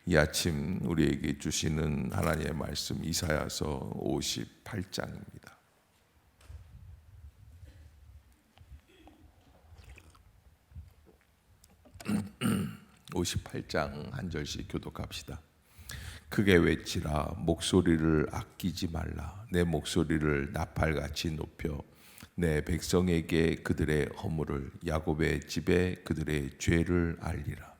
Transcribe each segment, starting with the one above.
이 아침 우리에게 주시는 하나님의 말씀 이사야서 58장입니다. 58장 한 절씩 교독합시다. 크게 외치라, 목소리를 아끼지 말라. 내 목소리를 나팔같이 높여 내 백성에게 그들의 허물을, 야곱의 집에 그들의 죄를 알리라.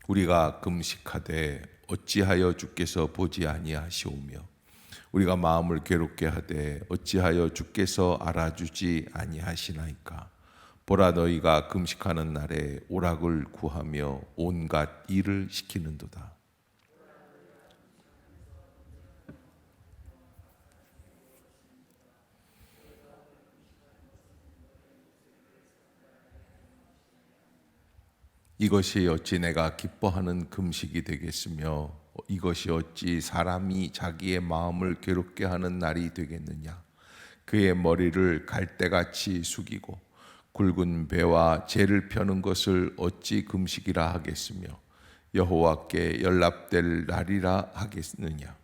우리가 금식하되 어찌하여 주께서 보지 아니하시오며, 우리가 마음을 괴롭게 하되 어찌하여 주께서 알아주지 아니하시나이까. 보라, 너희가 금식하는 날에 오락을 구하며 온갖 일을 시키는도다. 이것이 어찌 내가 기뻐하는 금식이 되겠으며, 이것이 어찌 사람이 자기의 마음을 괴롭게 하는 날이 되겠느냐. 그의 머리를 갈대같이 숙이고 굵은 배와 재를 펴는 것을 어찌 금식이라 하겠으며, 여호와께 연락될 날이라 하겠느냐.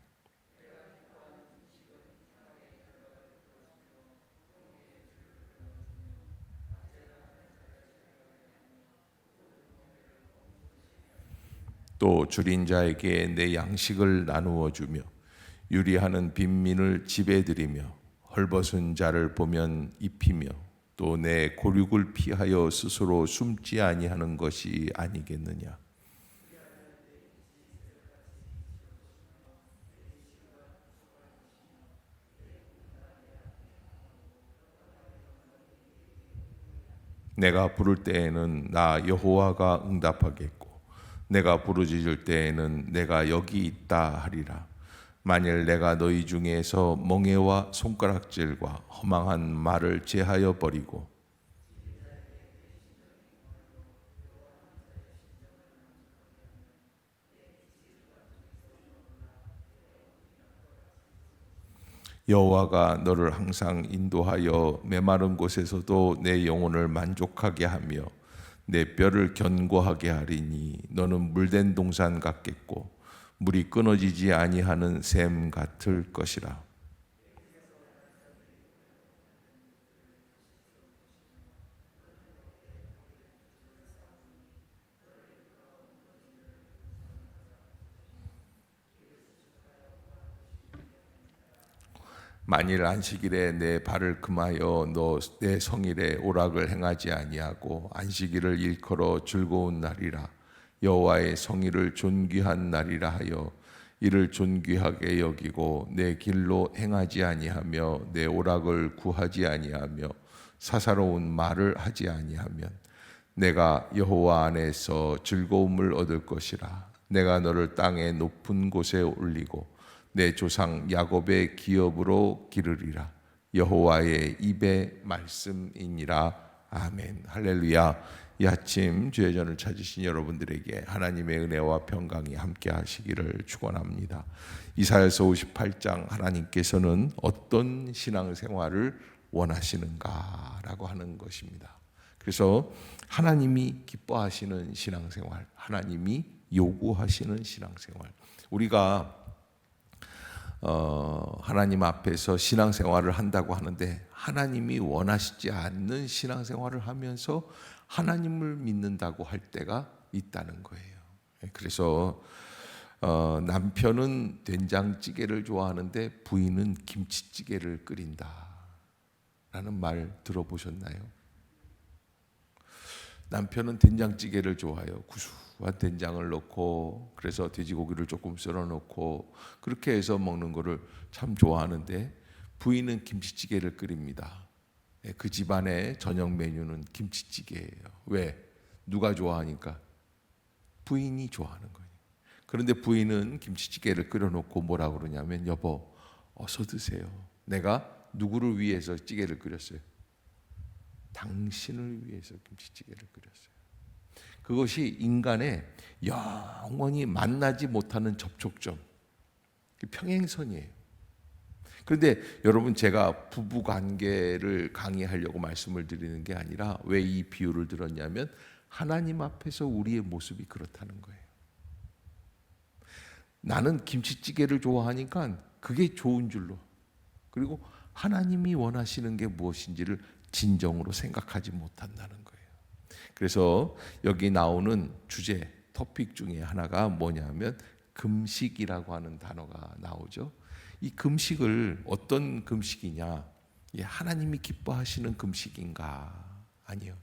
또 줄인 자에게 내 양식을 나누어 주며 유리하는 빈민을 집에 들이며 헐벗은 자를 보면 입히며 또 내 고륙을 피하여 스스로 숨지 아니하는 것이 아니겠느냐. 내가 부를 때에는 나 여호와가 응답하겠고, 내가 부르짖을 때에는 내가 여기 있다 하리라. 만일 내가 너희 중에서 멍에와 손가락질과 허망한 말을 제하여 버리고 여호와가 너를 항상 인도하여 메마른 곳에서도 내 영혼을 만족하게 하며 내 뼈를 견고하게 하리니, 너는 물된 동산 같겠고 물이 끊어지지 아니하는 샘 같을 것이라. 만일 안식일에 내 발을 금하여 너 내 성일에 오락을 행하지 아니하고 안식일을 일컬어 즐거운 날이라, 여호와의 성일을 존귀한 날이라 하여 이를 존귀하게 여기고 내 길로 행하지 아니하며 내 오락을 구하지 아니하며 사사로운 말을 하지 아니하면 내가 여호와 안에서 즐거움을 얻을 것이라. 내가 너를 땅의 높은 곳에 올리고 내 조상 야곱의 기업으로 기르리라. 여호와의 입의 말씀이니라. 아멘. 할렐루야. 이 아침 주의 전을 찾으신 여러분들에게 하나님의 은혜와 평강이 함께 하시기를 축원합니다. 이사야서 58장, 하나님께서는 어떤 신앙생활을 원하시는가라고 하는 것입니다. 그래서 하나님이 기뻐하시는 신앙생활, 하나님이 요구하시는 신앙생활, 우리가 하나님 앞에서 신앙생활을 한다고 하는데 하나님이 원하시지 않는 신앙생활을 하면서 하나님을 믿는다고 할 때가 있다는 거예요. 그래서 남편은 된장찌개를 좋아하는데 부인은 김치찌개를 끓인다 라는 말 들어보셨나요? 남편은 된장찌개를 좋아해요. 구수한 된장을 넣고, 그래서 돼지고기를 조금 썰어 놓고 그렇게 해서 먹는 거를 참 좋아하는데, 부인은 김치찌개를 끓입니다. 그 집안의 저녁 메뉴는 김치찌개예요. 왜? 누가 좋아하니까? 부인이 좋아하는 거예요. 그런데 부인은 김치찌개를 끓여 놓고 뭐라 그러냐면, 여보 어서 드세요. 내가 누구를 위해서 찌개를 끓였어요? 당신을 위해서 김치찌개를 끓였어요. 그것이 인간의 영원히 만나지 못하는 접촉점, 평행선이에요. 그런데 여러분, 제가 부부 관계를 강의하려고 말씀을 드리는 게 아니라 왜 이 비유를 들었냐면 하나님 앞에서 우리의 모습이 그렇다는 거예요. 나는 김치찌개를 좋아하니까 그게 좋은 줄로, 그리고 하나님이 원하시는 게 무엇인지를 진정으로 생각하지 못한다는 거예요. 그래서 여기 나오는 주제, 토픽 중에 하나가 뭐냐면 금식이라고 하는 단어가 나오죠. 이 금식을 어떤 금식이냐? 하나님이 기뻐하시는 금식인가? 아니요.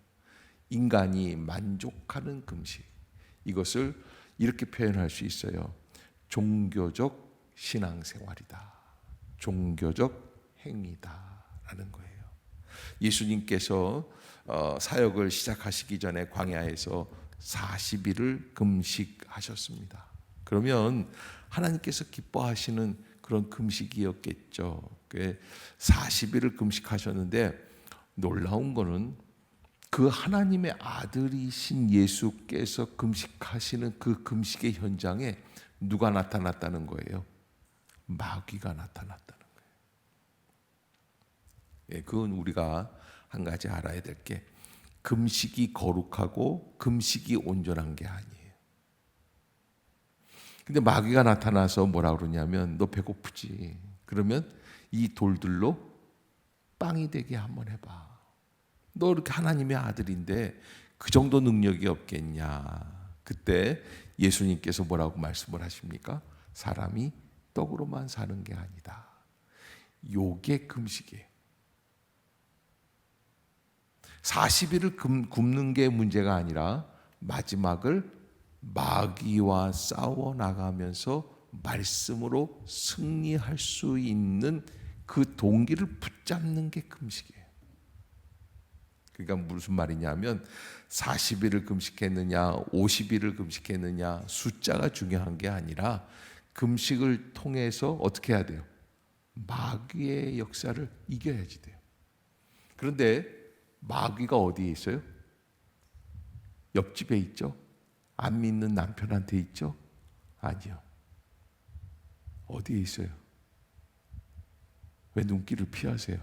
인간이 만족하는 금식. 이것을 이렇게 표현할 수 있어요. 종교적 신앙생활이다. 종교적 행위다라는 거예요. 예수님께서 사역을 시작하시기 전에 광야에서 40일을 금식하셨습니다. 그러면 하나님께서 기뻐하시는 그런 금식이었겠죠. 40일을 금식하셨는데 놀라운 거는 그 하나님의 아들이신 예수께서 금식하시는 그 금식의 현장에 누가 나타났다는 거예요? 마귀가 나타났다는 거예요. 그건 우리가 한 가지 알아야 될 게, 금식이 거룩하고 금식이 온전한 게 아니에요. 근데 마귀가 나타나서 뭐라 그러냐면, 너 배고프지? 그러면 이 돌들로 빵이 되게 한번 해봐. 너 이렇게 하나님의 아들인데 그 정도 능력이 없겠냐? 그때 예수님께서 뭐라고 말씀을 하십니까? 사람이 떡으로만 사는 게 아니다. 요게 금식이에요. 40일을 굶는 게 문제가 아니라 마지막을 마귀와 싸워 나가면서 말씀으로 승리할 수 있는 그 동기를 붙잡는 게 금식이에요. 그러니까 무슨 말이냐면 40일을 금식했느냐 50일을 금식했느냐 숫자가 중요한 게 아니라 금식을 통해서 어떻게 해야 돼요? 마귀의 역사를 이겨야지 돼요. 그런데 마귀가 어디에 있어요? 옆집에 있죠? 안 믿는 남편한테 있죠? 아니요. 어디에 있어요? 왜 눈길을 피하세요?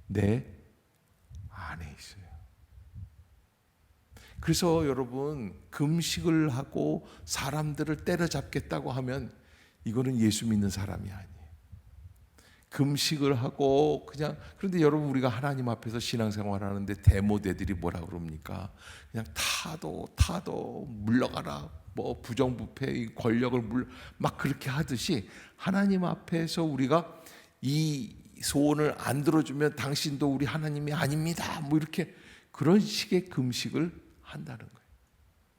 내 안에 있어요. 그래서 여러분, 금식을 하고 사람들을 때려잡겠다고 하면 이거는 예수 믿는 사람이 아니에요. 금식을 하고 그냥, 그런데 여러분, 우리가 하나님 앞에서 신앙생활 하는데 대모대들이 뭐라 그럽니까? 그냥 타도 물러가라, 뭐 부정부패 권력을 막 그렇게 하듯이 하나님 앞에서 우리가 이 소원을 안 들어주면 당신도 우리 하나님이 아닙니다, 뭐 이렇게 그런 식의 금식을 한다는 거예요.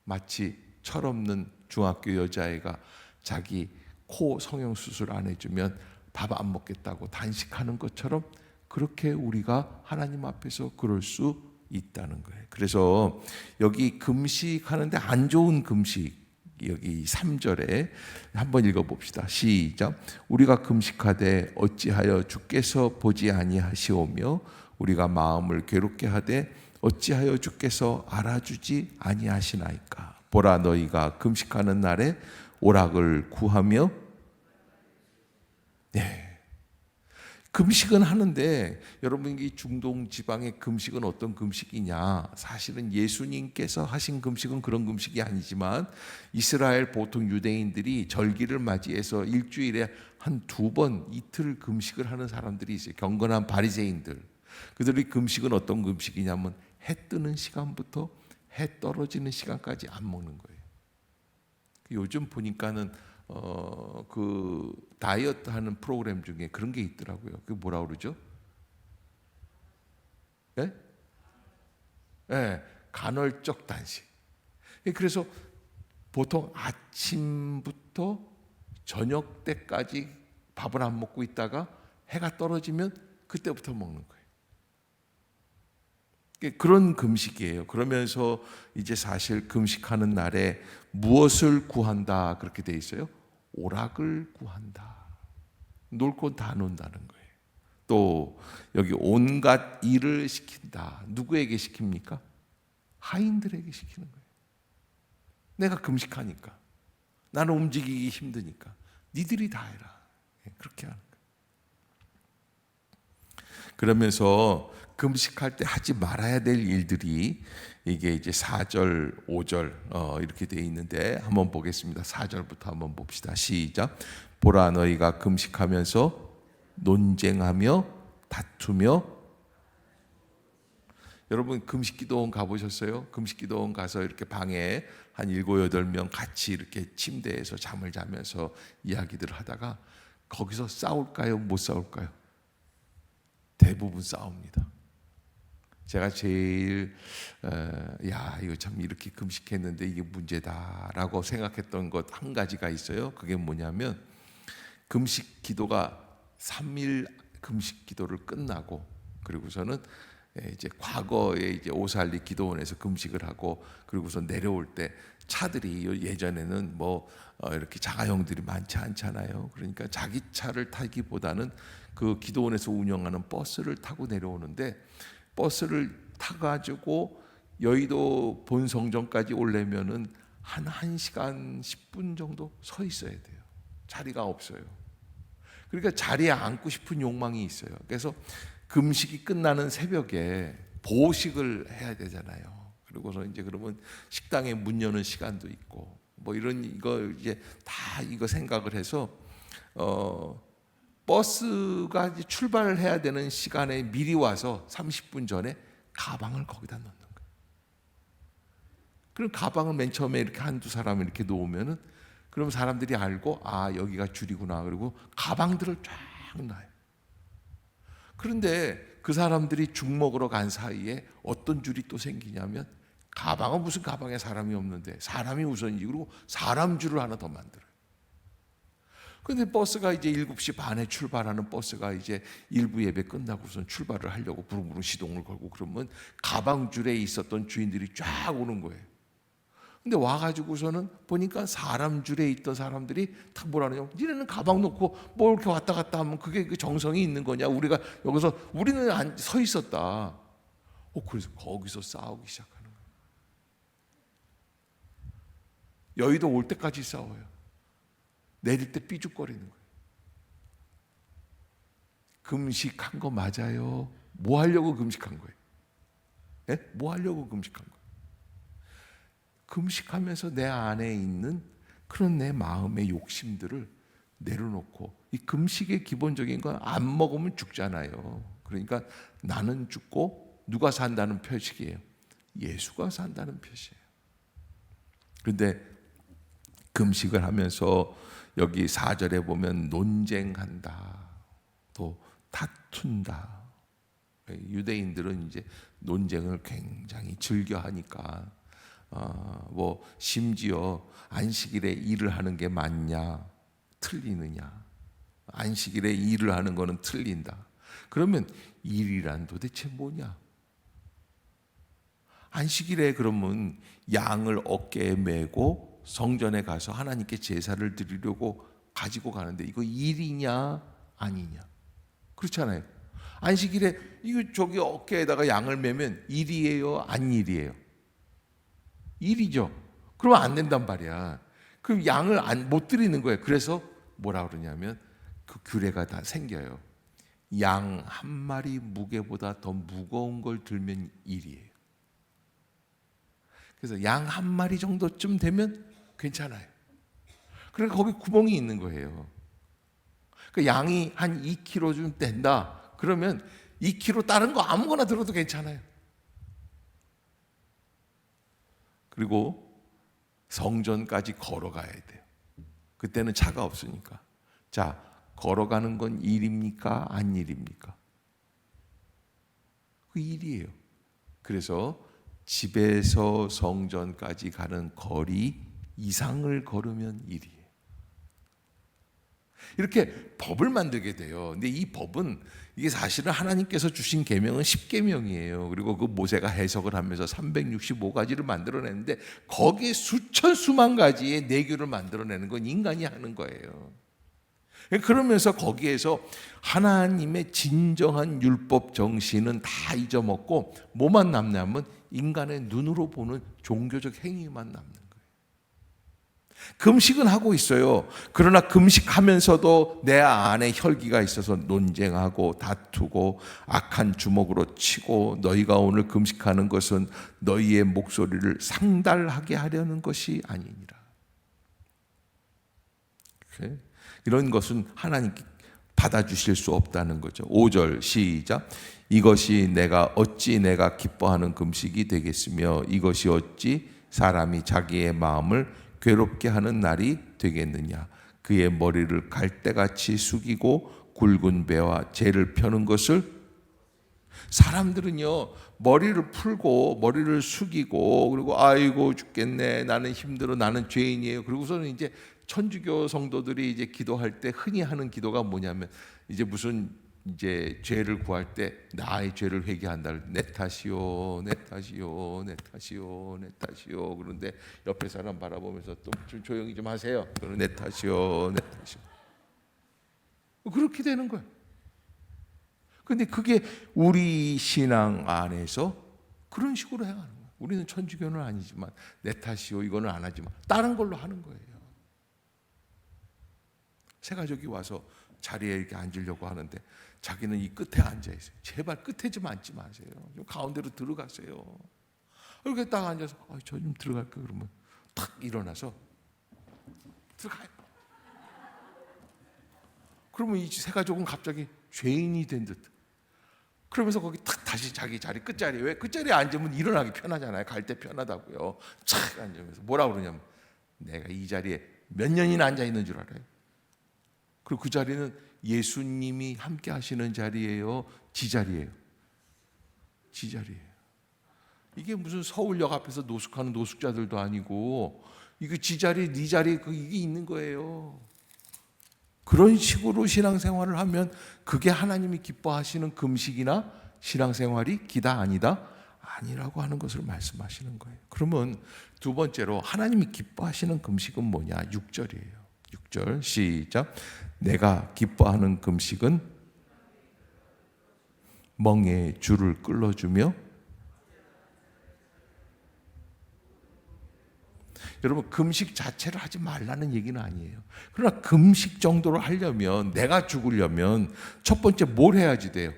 마치 철없는 중학교 여자애가 자기 코 성형수술 안 해주면 밥 안 먹겠다고 단식하는 것처럼 그렇게 우리가 하나님 앞에서 그럴 수 있다는 거예요. 그래서 여기 금식하는데 안 좋은 금식, 여기 3절에 한번 읽어봅시다. 시작. 우리가 금식하되 어찌하여 주께서 보지 아니하시오며 우리가 마음을 괴롭게 하되 어찌하여 주께서 알아주지 아니하시나이까. 보라, 너희가 금식하는 날에 오락을 구하며, 네, 금식은 하는데 여러분, 이 중동 지방의 금식은 어떤 금식이냐? 사실은 예수님께서 하신 금식은 그런 금식이 아니지만 이스라엘 보통 유대인들이 절기를 맞이해서 일주일에 한 2번 이틀 금식을 하는 사람들이 있어요. 경건한 바리새인들. 그들의 금식은 어떤 금식이냐면 해 뜨는 시간부터 해 떨어지는 시간까지 안 먹는 거예요. 요즘 보니까는 그 다이어트 하는 프로그램 중에 그런 게 있더라고요. 그게 뭐라 그러죠? 네? 네, 간헐적 단식. 그래서 보통 아침부터 저녁 때까지 밥을 안 먹고 있다가 해가 떨어지면 그때부터 먹는 거예요. 그런 금식이에요. 그러면서 이제 사실 금식하는 날에 무엇을 구한다 그렇게 돼 있어요? 오락을 구한다. 놀 건 다 논다는 거예요. 또 여기 온갖 일을 시킨다. 누구에게 시킵니까? 하인들에게 시키는 거예요. 내가 금식하니까, 나는 움직이기 힘드니까 니들이 다 해라. 그렇게 하는 거예요. 그러면서 금식할 때 하지 말아야 될 일들이 이게 이제 4절, 5절 이렇게 돼 있는데 한번 보겠습니다. 4절부터 한번 봅시다. 시작. 보라, 너희가 금식하면서 논쟁하며 다투며. 여러분 금식기도원 가보셨어요? 금식기도원 가서 이렇게 방에 한 7, 8명 같이 이렇게 침대에서 잠을 자면서 이야기들을 하다가 거기서 싸울까요? 못 싸울까요? 대부분 싸웁니다. 제가 제일 이거 참 이렇게 금식했는데 이게 문제다라고 생각했던 것 한 가지가 있어요. 그게 뭐냐면 금식 기도가 3일 금식 기도를 끝나고 그리고서는 이제 과거에 이제 오살리 기도원에서 금식을 하고 그리고서 내려올 때 차들이 예전에는 뭐 이렇게 자가용들이 많지 않잖아요. 그러니까 자기 차를 타기보다는 그 기도원에서 운영하는 버스를 타고 내려오는데 버스를 타가지고 여의도 본성전까지 오려면은 한 1시간 10분 정도 서 있어야 돼요. 자리가 없어요. 그러니까 자리에 앉고 싶은 욕망이 있어요. 그래서 금식이 끝나는 새벽에 보식을 해야 되잖아요. 그리고서 이제 그러면 식당에 문 여는 시간도 있고 뭐 이런 이거 이제 다 이거 생각을 해서 버스가 이제 출발을 해야 되는 시간에 미리 와서 30분 전에 가방을 거기다 넣는 거예요. 그럼 가방을 맨 처음에 이렇게 한두 사람 이렇게 놓으면은 그럼 사람들이 알고 아 여기가 줄이구나. 그리고 가방들을 쫙 놔요. 그런데 그 사람들이 죽 먹으러 간 사이에 어떤 줄이 또 생기냐면 가방은 무슨 가방에 사람이 없는데 사람이 우선이지. 그리고 사람 줄을 하나 더 만들어요. 그런데 버스가 이제 7시 반에 출발하는 버스가 이제 일부 예배 끝나고선 출발을 하려고 부릉부릉 시동을 걸고 그러면 가방 줄에 있었던 주인들이 쫙 오는 거예요. 근데 와가지고서는 보니까 사람 줄에 있던 사람들이 다 뭐라느냐, 니네는 가방 놓고 뭐 이렇게 왔다 갔다 하면 그게 그 정성이 있는 거냐? 우리가 여기서 우리는 서 있었다. 그래서 거기서 싸우기 시작하는 거예요. 여의도 올 때까지 싸워요. 내릴 때 삐죽거리는 거예요. 금식한 거 맞아요? 뭐 하려고 금식한 거예요? 네? 뭐 하려고 금식한 거예요? 금식하면서 내 안에 있는 그런 내 마음의 욕심들을 내려놓고, 이 금식의 기본적인 건 안 먹으면 죽잖아요. 그러니까 나는 죽고 누가 산다는 표식이에요? 예수가 산다는 표시예요. 그런데 금식을 하면서 여기 4절에 보면 논쟁한다, 또 다툰다. 유대인들은 이제 논쟁을 굉장히 즐겨하니까 뭐 심지어 안식일에 일을 하는 게 맞냐, 틀리느냐, 안식일에 일을 하는 거는 틀린다. 그러면 일이란 도대체 뭐냐? 안식일에 그러면 양을 어깨에 메고 성전에 가서 하나님께 제사를 드리려고 가지고 가는데 이거 일이냐 아니냐? 그렇잖아요. 안식일에 이거 저기 어깨에다가 양을 메면 일이에요, 안 일이에요? 일이죠. 그러면 안 된단 말이야. 그럼 양을 못 드리는 거예요. 그래서 뭐라 그러냐면 그 규례가 다 생겨요. 양 한 마리 무게보다 더 무거운 걸 들면 일이에요. 그래서 양 한 마리 정도쯤 되면 괜찮아요. 그러니까 거기 구멍이 있는 거예요. 그 양이 한 2kg쯤 된다. 그러면 2kg 다른 거 아무거나 들어도 괜찮아요. 그리고 성전까지 걸어가야 돼요. 그때는 차가 없으니까. 자, 걸어가는 건 일입니까? 안 일입니까? 그 일이에요. 그래서 집에서 성전까지 가는 거리 이상을 걸으면 일이에요. 이렇게 법을 만들게 돼요. 근데 이 법은 이게 사실은 하나님께서 주신 계명은 10계명이에요. 그리고 그 모세가 해석을 하면서 365가지를 만들어내는데 거기에 수천 수만 가지의 내규를 만들어내는 건 인간이 하는 거예요. 그러면서 거기에서 하나님의 진정한 율법 정신은 다 잊어먹고 뭐만 남냐면 인간의 눈으로 보는 종교적 행위만 남는 거예요. 금식은 하고 있어요. 그러나 금식하면서도 내 안에 혈기가 있어서 논쟁하고 다투고 악한 주먹으로 치고, 너희가 오늘 금식하는 것은 너희의 목소리를 상달하게 하려는 것이 아니니라. 이런 것은 하나님께 받아주실 수 없다는 거죠. 5절 시작. 이것이 어찌 내가 기뻐하는 금식이 되겠으며 이것이 어찌 사람이 자기의 마음을 괴롭게 하는 날이 되겠느냐. 그의 머리를 갈대같이 숙이고 굵은 배와 재를 펴는 것을. 사람들은요, 머리를 풀고 머리를 숙이고, 그리고 아이고 죽겠네, 나는 힘들어, 나는 죄인이에요. 그리고서는 이제 천주교 성도들이 이제 기도할 때 흔히 하는 기도가 뭐냐면, 이제 무슨 이제 죄를 구할 때 나의 죄를 회개한다. 내 탓이요, 내 탓이요, 내 탓이요, 내 탓이요. 그런데 옆에 사람 바라보면서 또 좀 조용히 좀 하세요. 그러면 내 탓이요, 내 탓이요. 그렇게 되는 거예요. 근데 그게 우리 신앙 안에서 그런 식으로 행하는 거예요. 우리는 천주교는 아니지만 내 탓이요 이거는 안 하지만 다른 걸로 하는 거예요. 새가족이 와서 자리에 이렇게 앉으려고 하는데 자기는 이 끝에 앉아 있어요. 제발 끝에 좀 앉지 마세요. 좀 가운데로 들어가세요. 이렇게 딱 앉아서 저 좀 들어갈까 그러면 탁 일어나서 들어가요. 그러면 이 새가족은 갑자기 죄인이 된 듯. 그러면서 거기 탁 다시 자기 자리 끝자리에, 왜 끝자리에 앉으면 일어나기 편하잖아요. 갈 때 편하다고요. 착 앉으면서 뭐라 그러냐면, 내가 이 자리에 몇 년이나 앉아 있는 줄 알아요? 그리고 그 자리는 예수님이 함께 하시는 자리예요, 지 자리예요? 지 자리예요. 이게 무슨 서울역 앞에서 노숙하는 노숙자들도 아니고, 이거 지 자리, 네 자리, 이게 있는 거예요. 그런 식으로 신앙생활을 하면 그게 하나님이 기뻐하시는 금식이나 신앙생활이 기다 아니다? 아니라고 하는 것을 말씀하시는 거예요. 그러면 두 번째로 하나님이 기뻐하시는 금식은 뭐냐? 6절이에요. 6절 시작. 내가 기뻐하는 금식은 멍에 줄을 끌어주며. 여러분, 금식 자체를 하지 말라는 얘기는 아니에요. 그러나 금식 정도로 하려면, 내가 죽으려면 첫 번째 뭘 해야지 돼요?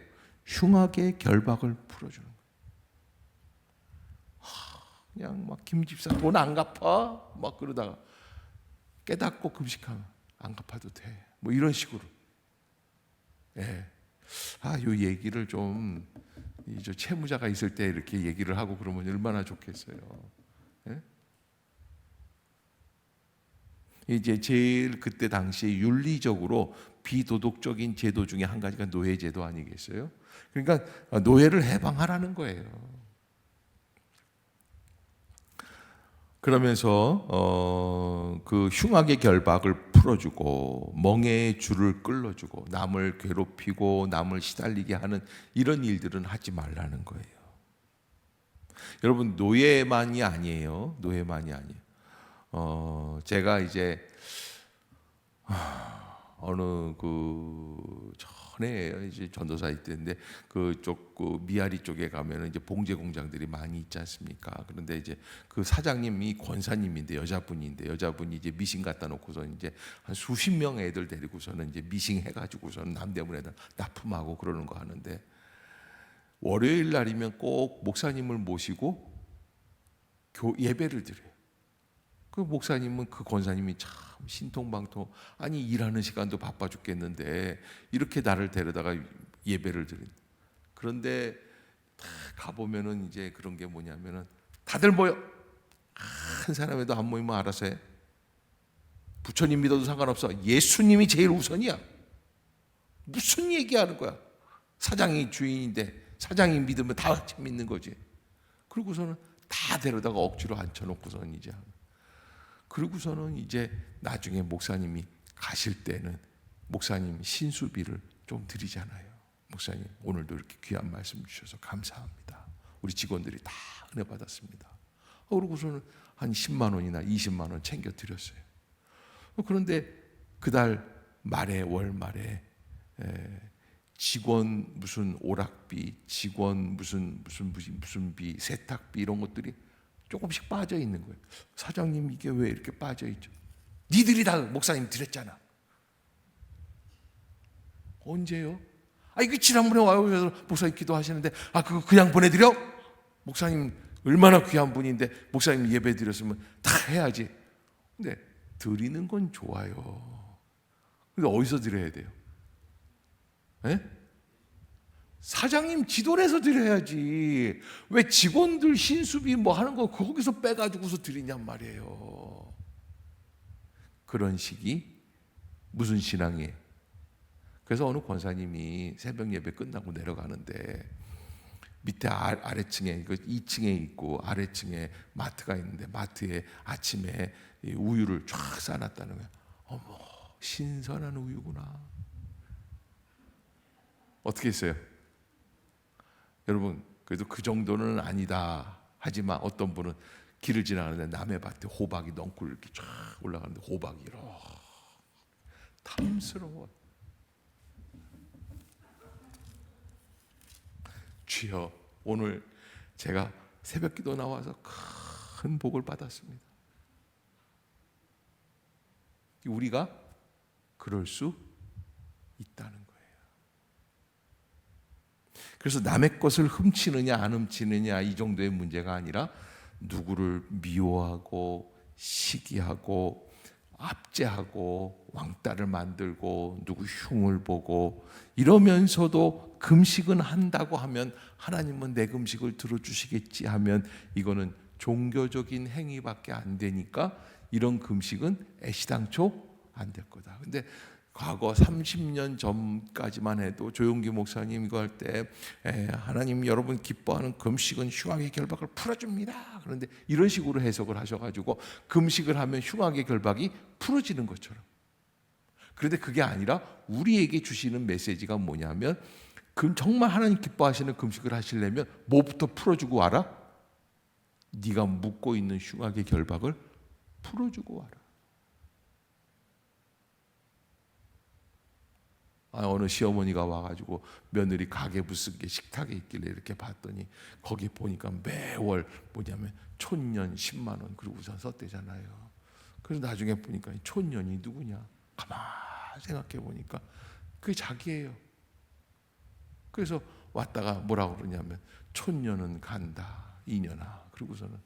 흉악의 결박을 풀어주는 거예요. 그냥 막 김 집사 돈 안 갚아? 막 그러다가 깨닫고 금식하면 안 갚아도 돼. 뭐 이런 식으로. 예. 요 얘기를 좀, 저 채무자가 있을 때 이렇게 얘기를 하고 그러면 얼마나 좋겠어요. 예? 이제 제일 그때 당시에 윤리적으로 비도덕적인 제도 중에 한 가지가 노예제도 아니겠어요? 그러니까 노예를 해방하라는 거예요. 그러면서 그 흉악의 결박을 풀어주고 멍에의 줄을 끌어주고 남을 괴롭히고 남을 시달리게 하는 이런 일들은 하지 말라는 거예요. 여러분, 노예만이 아니에요. 노예만이 아니에요. 제가 이제 어느 전에 이제 전도사일 때인데 그쪽 미아리 쪽에 가면은 이제 봉제 공장들이 많이 있지 않습니까? 그런데 이제 그 사장님이 권사님인데 여자분이 이제 미싱 갖다 놓고서 이제 한 수십 명 애들 데리고서는 이제 미싱 해가지고서는 남대문에다 납품하고 그러는 거 하는데, 월요일 날이면 꼭 목사님을 모시고 예배를 드려요. 그 목사님은, 그 권사님이 참 신통방통, 아니 일하는 시간도 바빠 죽겠는데 이렇게 나를 데려다가 예배를 드린. 그런데 다 가보면은 이제 그런 게 뭐냐면은 다들 모여. 한 사람에도 안 모이면 알아서 해. 부처님 믿어도 상관없어. 예수님이 제일 우선이야. 무슨 얘기하는 거야? 사장이 주인인데 사장이 믿으면 다 같이 믿는 거지. 그리고서는 다 데려다가 억지로 앉혀놓고서는 이제, 그리고서는 이제 나중에 목사님이 가실 때는 목사님 신수비를 좀 드리잖아요. 목사님 오늘도 이렇게 귀한 말씀 주셔서 감사합니다. 우리 직원들이 다 은혜 받았습니다. 그러고서는 한 10만 원이나 20만 원 챙겨 드렸어요. 그런데 그달 말에, 월 말에 직원 무슨 오락비, 직원 무슨 비, 세탁비 이런 것들이 조금씩 빠져 있는 거예요. 사장님 이게 왜 이렇게 빠져 있죠? 니들이 다 목사님 드렸잖아. 언제요? 이거 지난번에 와요. 그래서 목사님 기도하시는데 그거 그냥 보내드려? 목사님 얼마나 귀한 분인데 목사님 예배 드렸으면 다 해야지. 근데 드리는 건 좋아요. 근데 어디서 드려야 돼요? 에? 사장님 지도에서 드려야지. 왜 직원들 신수비 뭐 하는 거 거기서 빼가지고서 드리냔 말이에요. 그런 식이 무슨 신앙이에요? 그래서 어느 권사님이 새벽 예배 끝나고 내려가는데 밑에 아래층에 2층에 있고 아래층에 마트가 있는데 마트에 아침에 우유를 쫙 싸놨다는 거예요. 어머, 신선한 우유구나. 어떻게 했어요? 여러분, 그래도 그 정도는 아니다 하지만 어떤 분은 길을 지나가는데 남의 밭에 호박이 넝쿨 이렇게 쫙 올라가는데 호박이 이렇게 탐스러워. 주여, 오늘 제가 새벽 기도 나와서 큰 복을 받았습니다. 우리가 그럴 수 있다는 거예요. 그래서 남의 것을 훔치느냐 안 훔치느냐 이 정도의 문제가 아니라 누구를 미워하고 시기하고 압제하고 왕따를 만들고 누구 흉을 보고 이러면서도 금식은 한다고 하면 하나님은 내 금식을 들어주시겠지 하면 이거는 종교적인 행위밖에 안 되니까 이런 금식은 애시당초 안 될 거다. 근데 과거 30년 전까지만 해도 조용기 목사님 이거 할 때 하나님 여러분 기뻐하는 금식은 흉악의 결박을 풀어줍니다. 그런데 이런 식으로 해석을 하셔가지고 금식을 하면 흉악의 결박이 풀어지는 것처럼. 그런데 그게 아니라 우리에게 주시는 메시지가 뭐냐면 정말 하나님 기뻐하시는 금식을 하시려면 뭐부터 풀어주고 와라? 네가 묶고 있는 흉악의 결박을 풀어주고 와라. 어느 시어머니가 와가지고 며느리 가계 부스게 식탁에 있길래 이렇게 봤더니 거기 보니까 매월 뭐냐면 촌년 10만 원 그리고 우선 썼대잖아요. 그래서 나중에 보니까 촌년이 누구냐? 가만히 생각해 보니까 그게 자기예요. 그래서 왔다가 뭐라고 그러냐면 촌년은 간다 이년아. 그러고서는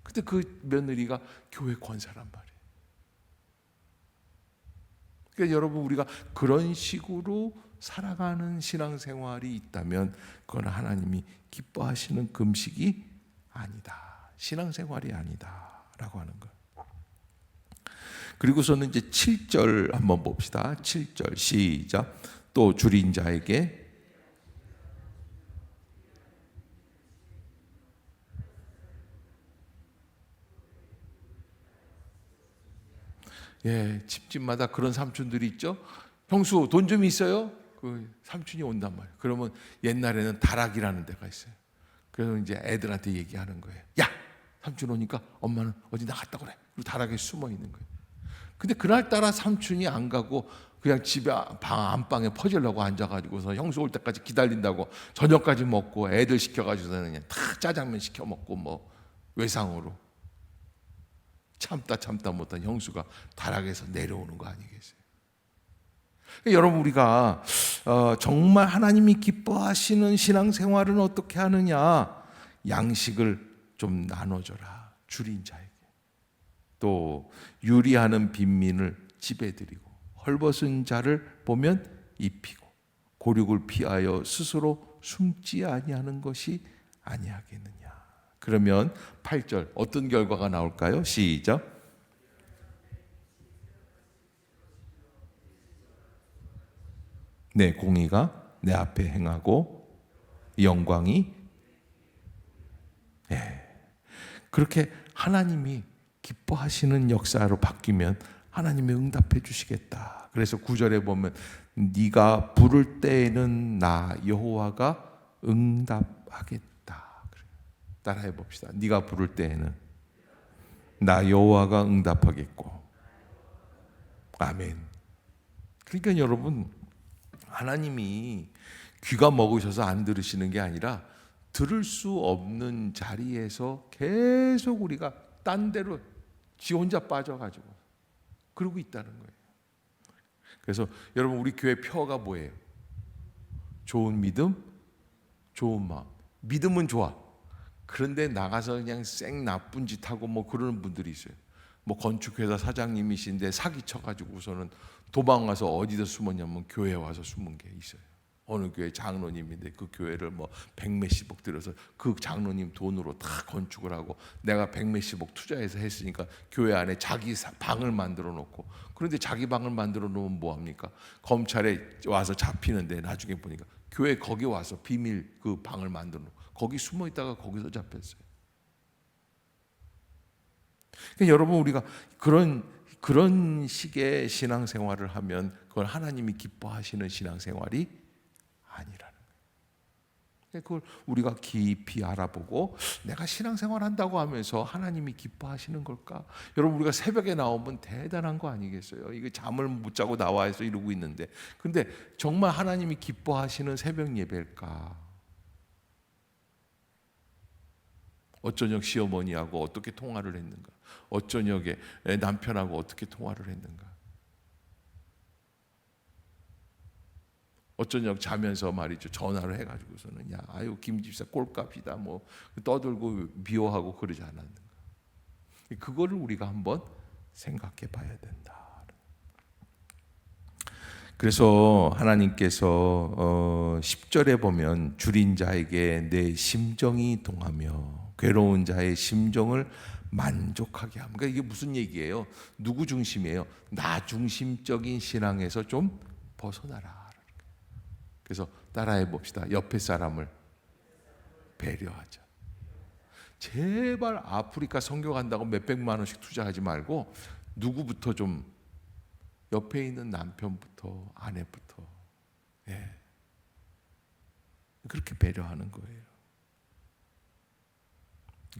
그때 그 며느리가 교회 권사란 말이에요. 그러니까 여러분 우리가 그런 식으로 살아가는 신앙생활이 있다면 그건 하나님이 기뻐하시는 금식이 아니다. 신앙생활이 아니다 라고 하는 거예요. 그리고서는 이제 7절 한번 봅시다. 7절 시작. 또 줄인 자에게 집집마다 그런 삼촌들이 있죠. 형수 돈 좀 있어요? 그 삼촌이 온단 말이에요. 그러면 옛날에는 다락이라는 데가 있어요. 그래서 이제 애들한테 얘기하는 거예요. 야, 삼촌 오니까 엄마는 어디 나갔다 그래. 그리고 다락에 숨어 있는 거예요. 근데 그날따라 삼촌이 안 가고 그냥 집에 안방에 퍼지려고 앉아가지고서 형수 올 때까지 기다린다고 저녁까지 먹고 애들 시켜가지고서는 그냥 다 짜장면 시켜 먹고 뭐 외상으로 참다 못한 형수가 다락에서 내려오는 거 아니겠어요? 여러분 우리가 정말 하나님이 기뻐하시는 신앙생활은 어떻게 하느냐? 양식을 좀 나눠줘라. 줄인 자에게. 또 유리하는 빈민을 집에 드리고 헐벗은 자를 보면 입히고 고륙을 피하여 스스로 숨지 아니하는 것이 아니하겠느냐. 그러면 8절 어떤 결과가 나올까요? 시작. 내 공의가 내 앞에 행하고 영광이 그렇게 하나님이 기뻐하시는 역사로 바뀌면 하나님이 응답해 주시겠다. 그래서 9절에 보면 네가 부를 때에는 나 여호와가 응답하겠다. 따라해 봅시다. 네가 부를 때에는 나 여호와가 응답하겠고. 아멘. 그러니까 여러분 하나님이 귀가 먹으셔서 안 들으시는 게 아니라 들을 수 없는 자리에서 계속 우리가 딴 데로 지 혼자 빠져가지고 그러고 있다는 거예요. 그래서 여러분, 우리 교회 표어가 뭐예요? 좋은 믿음, 좋은 마음. 믿음은 좋아. 그런데 나가서 그냥 쌩 나쁜 짓 하고 뭐 그러는 분들이 있어요. 뭐 건축회사 사장님이신데 사기 쳐가지고서는 도망가서 어디다 숨었냐면 교회에 와서 숨은 게 있어요. 어느 교회 장로님인데 그 교회를 뭐 백몇십억 들여서 그 장로님 돈으로 다 건축을 하고 내가 백몇십억 투자해서 했으니까 교회 안에 자기 방을 만들어 놓고, 그런데 자기 방을 만들어 놓으면 뭐 합니까? 검찰에 와서 잡히는데 나중에 보니까 교회 거기 와서 비밀 그 방을 만들어 놓고 거기 숨어 있다가 거기서 잡혔어요. 그러니까 여러분, 우리가 그런 식의 신앙생활을 하면 그건 하나님이 기뻐하시는 신앙생활이 아니라는 거예요. 그걸 우리가 깊이 알아보고 내가 신앙생활 한다고 하면서 하나님이 기뻐하시는 걸까? 여러분, 우리가 새벽에 나오면 대단한 거 아니겠어요? 이거 잠을 못 자고 나와서 이러고 있는데, 근데 정말 하나님이 기뻐하시는 새벽 예배일까? 어쩌녁 시어머니하고 어떻게 통화를 했는가? 어쩌녁에 남편하고 어떻게 통화를 했는가? 어쩌녁 자면서 말이죠, 전화를 해가지고서는 야, 아유 김 집사 꼴값이다 뭐 떠들고 미워하고 그러지 않았는가? 그거를 우리가 한번 생각해 봐야 된다. 그래서 하나님께서 10절에 보면 줄인 자에게 내 심정이 동하며 괴로운 자의 심정을 만족하게 합니다. 그러니까 이게 무슨 얘기예요? 누구 중심이에요? 나 중심적인 신앙에서 좀 벗어나라. 그래서 따라해 봅시다. 옆에 사람을 배려하자. 제발 아프리카 선교 간다고 몇백만 원씩 투자하지 말고 누구부터 좀, 옆에 있는 남편부터 아내부터, 예, 그렇게 배려하는 거예요.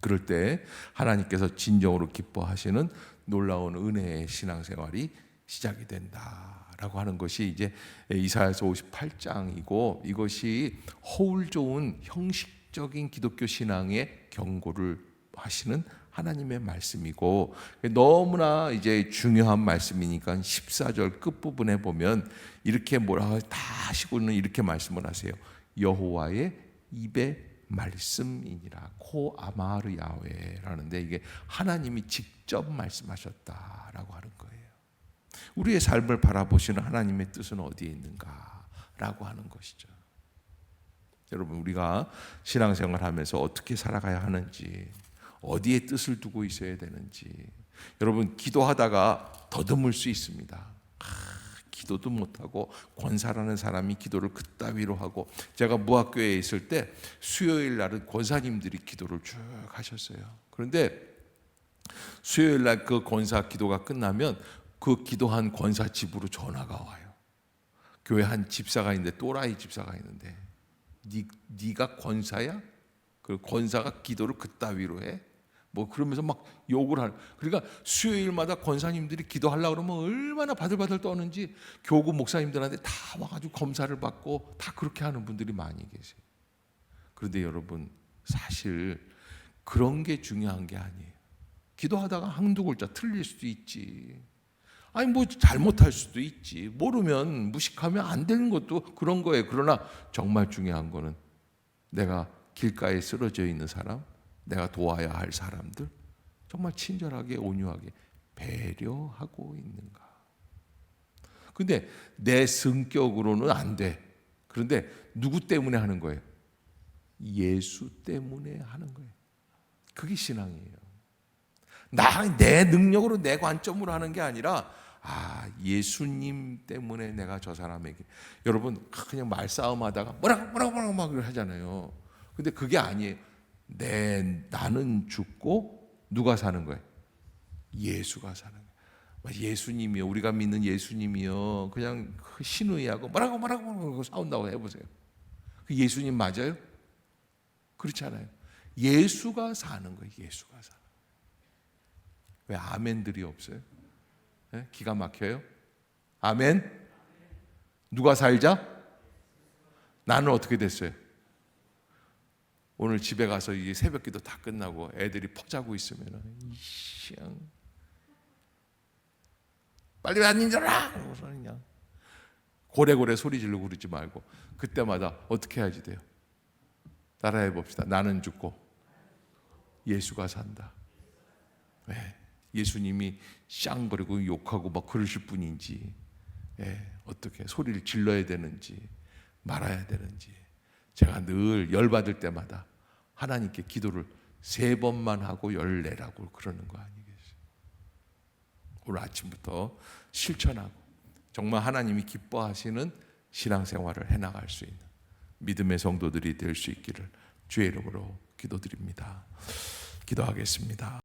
그럴 때 하나님께서 진정으로 기뻐하시는 놀라운 은혜의 신앙생활이 시작이 된다라고 하는 것이 이제 이사야서 58장이고, 이것이 허울 좋은 형식적인 기독교 신앙의 경고를 하시는 하나님의 말씀이고, 너무나 이제 중요한 말씀이니까 14절 끝부분에 보면 이렇게 뭐라 다 하시고는 이렇게 말씀을 하세요. 여호와의 입에 말씀이니라 코 아마르 야훼라는데, 이게 하나님이 직접 말씀하셨다라고 하는 거예요. 우리의 삶을 바라보시는 하나님의 뜻은 어디에 있는가라고 하는 것이죠. 여러분, 우리가 신앙생활 하면서 어떻게 살아가야 하는지, 어디에 뜻을 두고 있어야 되는지, 여러분 기도하다가 더듬을 수 있습니다. 기도도 못하고 권사라는 사람이 기도를 그따위로 하고, 제가 무학교에 있을 때 수요일 날은 권사님들이 기도를 쭉 하셨어요. 그런데 수요일 날 그 권사 기도가 끝나면 그 기도한 권사 집으로 전화가 와요. 교회 한 집사가 있는데, 또라이 집사가 있는데, 네가 권사야? 그 권사가 기도를 그따위로 해? 뭐 그러면서 막 욕을 하는. 그러니까 수요일마다 권사님들이 기도하려고 그러면 얼마나 바들바들 떠는지 교구 목사님들한테 다 와가지고 검사를 받고 다 그렇게 하는 분들이 많이 계세요. 그런데 여러분, 사실 그런 게 중요한 게 아니에요. 기도하다가 한두 글자 틀릴 수도 있지. 아니 뭐 잘못할 수도 있지. 모르면 무식하면 안 되는 것도 그런 거예요. 그러나 정말 중요한 거는 내가 길가에 쓰러져 있는 사람, 내가 도와야 할 사람들 정말 친절하게 온유하게 배려하고 있는가. 근데 내 성격으로는 안 돼. 그런데 누구 때문에 하는 거예요? 예수 때문에 하는 거예요. 그게 신앙이에요. 내 능력으로 내 관점으로 하는 게 아니라 예수님 때문에 내가 저 사람에게. 여러분 그냥 말싸움하다가 뭐라고 막 하잖아요. 근데 그게 아니에요. 나는 죽고 누가 사는 거예요? 예수가 사는 거예요. 예수님이요, 우리가 믿는 예수님이요, 그냥 신의하고 뭐라고 싸운다고 해보세요. 그 예수님 맞아요? 그렇지 않아요. 예수가 사는 거예요. 예수가 사는 거예요. 왜 아멘들이 없어요? 네? 기가 막혀요? 아멘? 누가 살자? 나는 어떻게 됐어요? 오늘 집에 가서 이게 새벽기도 다 끝나고 애들이 퍼자고 있으면 빨리 안 인자라 그냥 고래고래 소리 지르고 그러지 말고 그때마다 어떻게 해야지 돼요? 따라해 봅시다. 나는 죽고 예수가 산다. 네. 예수님이 쌍거리고 욕하고 막 그러실 분인지, 어떻게 소리를 질러야 되는지 말아야 되는지 제가 늘 열받을 때마다 하나님께 기도를 3번만 하고 열내라고 그러는 거 아니겠어요? 오늘 아침부터 실천하고 정말 하나님이 기뻐하시는 신앙생활을 해나갈 수 있는 믿음의 성도들이 될 수 있기를 주의 이름으로 기도드립니다. 기도하겠습니다.